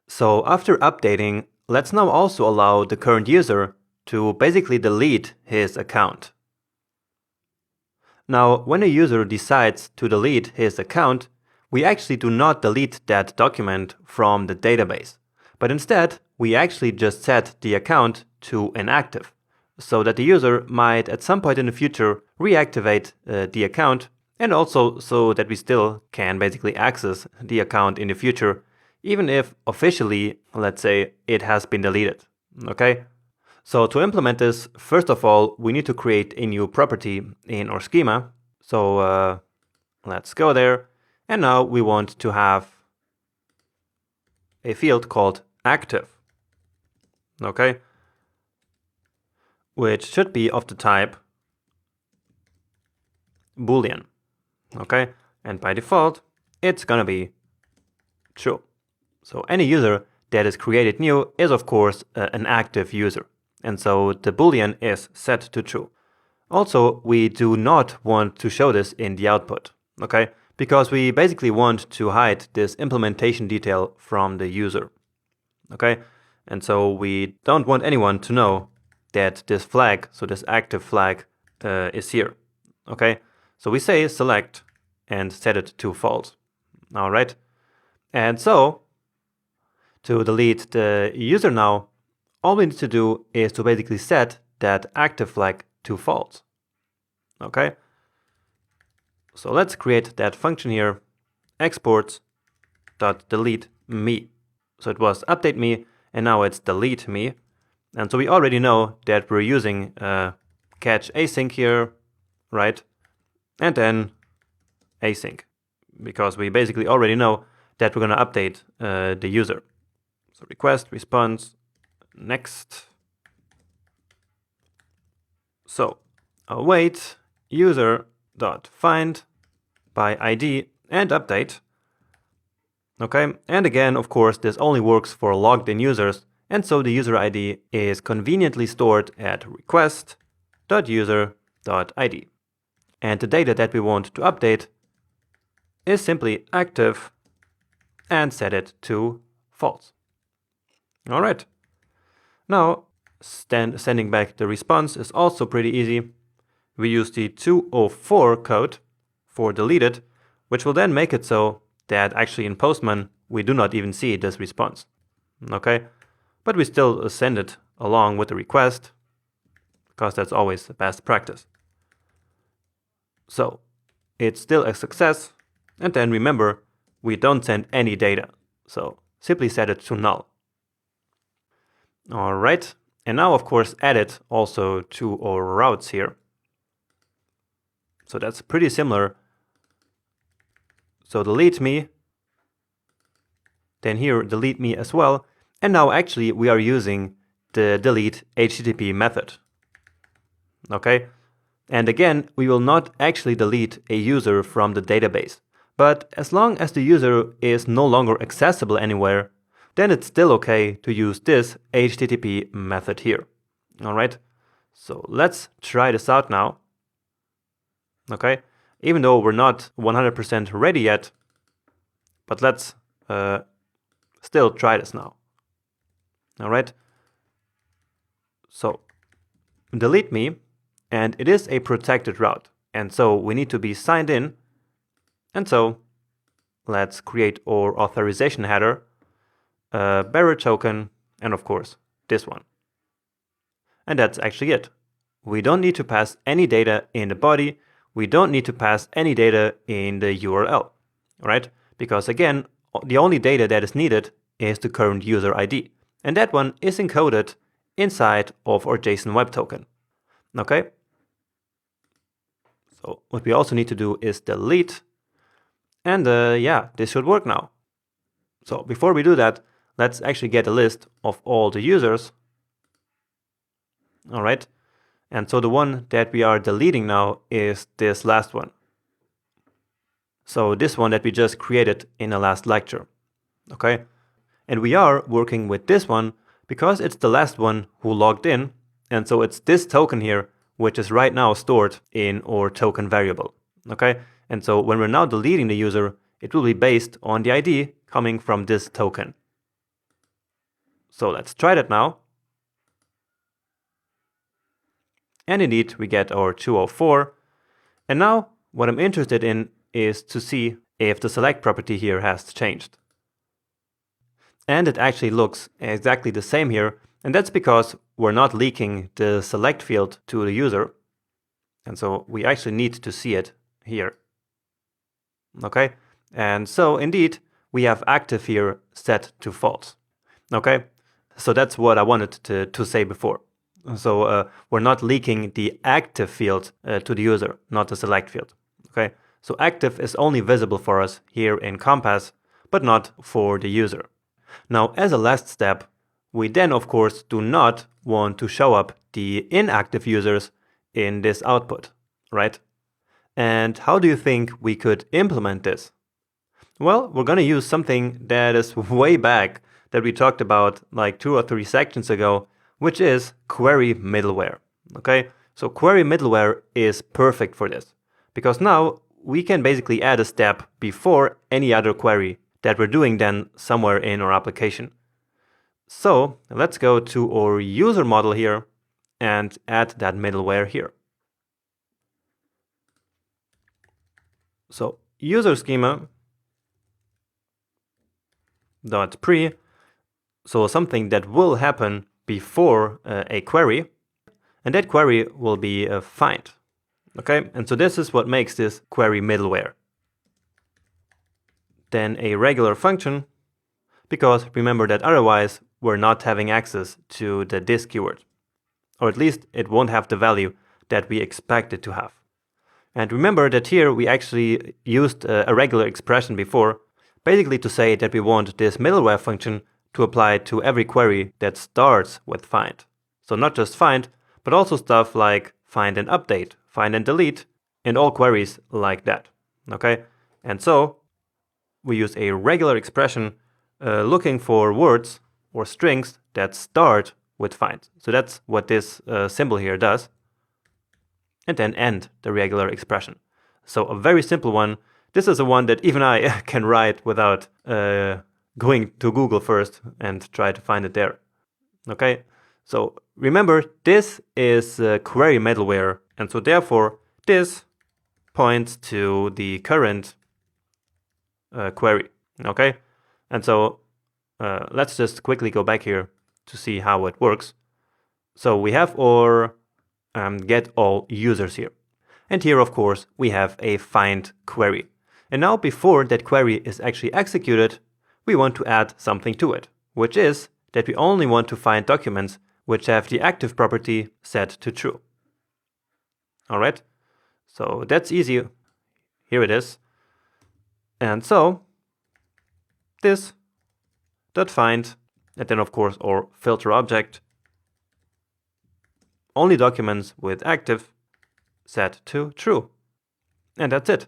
So after updating, let's now also allow the current user to basically delete his account. Now, when a user decides to delete his account, we actually do not delete that document from the database, but instead we actually just set the account to inactive, so that the user might at some point in the future reactivate the account, and also so that we still can basically access the account in the future, even if officially, let's say, it has been deleted. Okay? So to implement this, first of all, we need to create a new property in our schema. So let's go there. And now we want to have a field called active. Okay? Which should be of the type Boolean. Okay? And by default, it's gonna be true. So any user that is created new is of course an active user. And so the Boolean is set to true. Also, we do not want to show this in the output, okay? Because we basically want to hide this implementation detail from the user, okay? And so we don't want anyone to know that this flag, so this active flag, is here, okay? So we say select and set it to false, all right? And so to delete the user now, all we need to do is to basically set that active flag to false. Okay? So let's create that function here, exports.delete me. So it was update me, and now it's delete me. And so we already know that we're using catch async here, right? And then async, because we basically already know that we're going to update the user. So request, response, next. So await user.find by ID and update. Okay, and again, of course, this only works for logged in users, and so the user ID is conveniently stored at request.user.id. And the data that we want to update is simply active and set it to false. All right. Now, sending back the response is also pretty easy. We use the 204 code for deleted, which will then make it so that actually in Postman, we do not even see this response. Okay? But we still send it along with the request, because that's always the best practice. So, it's still a success, and then remember, we don't send any data, so simply set it to null. All right, and now of course add it also to our routes here. So that's pretty similar. So delete me, then here delete me as well, and now actually we are using the delete HTTP method. Okay, and again, we will not actually delete a user from the database, but as long as the user is no longer accessible anywhere, then it's still okay to use this HTTP method here. All right, so let's try this out now. Okay, even though we're not 100% ready yet, but let's still try this now. All right, so delete me, and it is a protected route, and so we need to be signed in, and so let's create our authorization header, bearer token, and of course this one. And that's actually it. We don't need to pass any data in the body. We don't need to pass any data in the URL, right? Because again, the only data that is needed is the current user ID. And that one is encoded inside of our JSON Web Token. Okay? So what we also need to do is delete. And yeah, this should work now. So before we do that, let's actually get a list of all the users. All right. And so the one that we are deleting now is this last one. So this one that we just created in the last lecture. Okay. And we are working with this one because it's the last one who logged in. And so it's this token here, which is right now stored in our token variable. Okay. And so when we're now deleting the user, it will be based on the ID coming from this token. So let's try that now. And indeed, we get our 204. And now what I'm interested in is to see if the select property here has changed. And it actually looks exactly the same here. And that's because we're not leaking the select field to the user. And so we actually need to see it here. Okay. And so indeed, we have active here set to false. Okay. So that's what I wanted to say before. So we're not leaking the active field to the user, not the select field. Okay. So active is only visible for us here in Compass, but not for the user. Now, as a last step, we then, of course, do not want to show up the inactive users in this output, right? And how do you think we could implement this? Well, we're going to use something that is way back that we talked about like 2 or 3 sections ago, which is query middleware, okay? So query middleware is perfect for this because now we can basically add a step before any other query that we're doing then somewhere in our application. So let's go to our user model here and add that middleware here. So user schema dot pre, so something that will happen before a query, and that query will be find. Okay, and so this is what makes this query middleware. Then a regular function, because remember that otherwise we're not having access to the this keyword, or at least it won't have the value that we expect it to have. And remember that here we actually used a regular expression before, basically to say that we want this middleware function to apply to every query that starts with find. So not just find, but also stuff like find and update, find and delete, and all queries like that. Okay, and so we use a regular expression looking for words or strings that start with find. So that's what this symbol here does. And then end the regular expression. So a very simple one. This is a one that even I can write without going to Google first and try to find it there. Okay, so remember this is query middleware, and so therefore this points to the current query. Okay, and so let's just quickly go back here to see how it works. So we have our get all users here. And here, of course, we have a find query. And now before that query is actually executed, we want to add something to it, which is that we only want to find documents which have the active property set to true. All right, so that's easy. Here it is. And so this dot find, and then of course our filter object, only documents with active set to true. And that's it.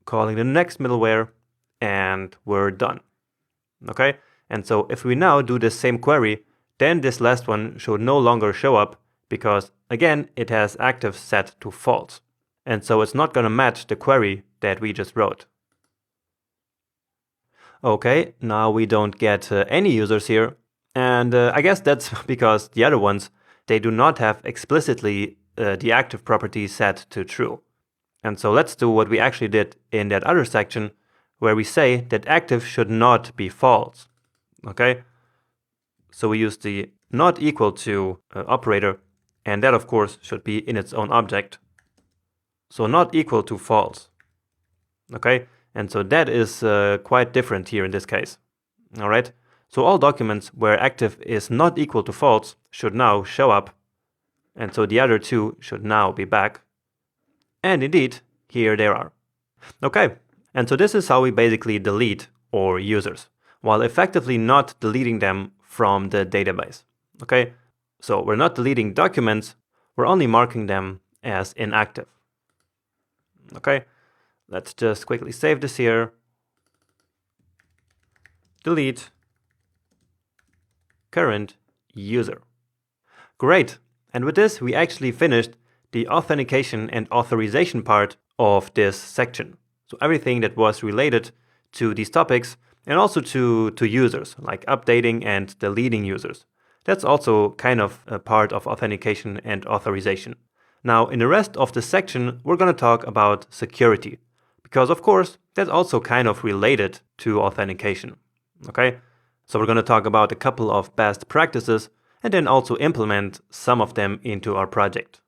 Calling the next middleware, and we're done. Okay, and so if we now do the same query, then this last one should no longer show up because again it has active set to false, and so it's not going to match the query that we just wrote. Okay, now we don't get any users here, and I guess that's because the other ones, they do not have explicitly the active property set to true. And so let's do what we actually did in that other section where we say that active should not be false. Okay, so we use the not equal to operator, and that of course should be in its own object. So not equal to false. Okay, and so that is quite different here in this case. All right, so all documents where active is not equal to false should now show up, and so the other two should now be back. And indeed, here they are. Okay, and so this is how we basically delete our users, while effectively not deleting them from the database. Okay, so we're not deleting documents, we're only marking them as inactive. Okay, let's just quickly save this here. Delete current user. Great, and with this we actually finished the authentication and authorization part of this section. So everything that was related to these topics and also to users, like updating and deleting users. That's also kind of a part of authentication and authorization. Now, in the rest of the section, we're going to talk about security, because of course, that's also kind of related to authentication. Okay? So we're going to talk about a couple of best practices and then also implement some of them into our project.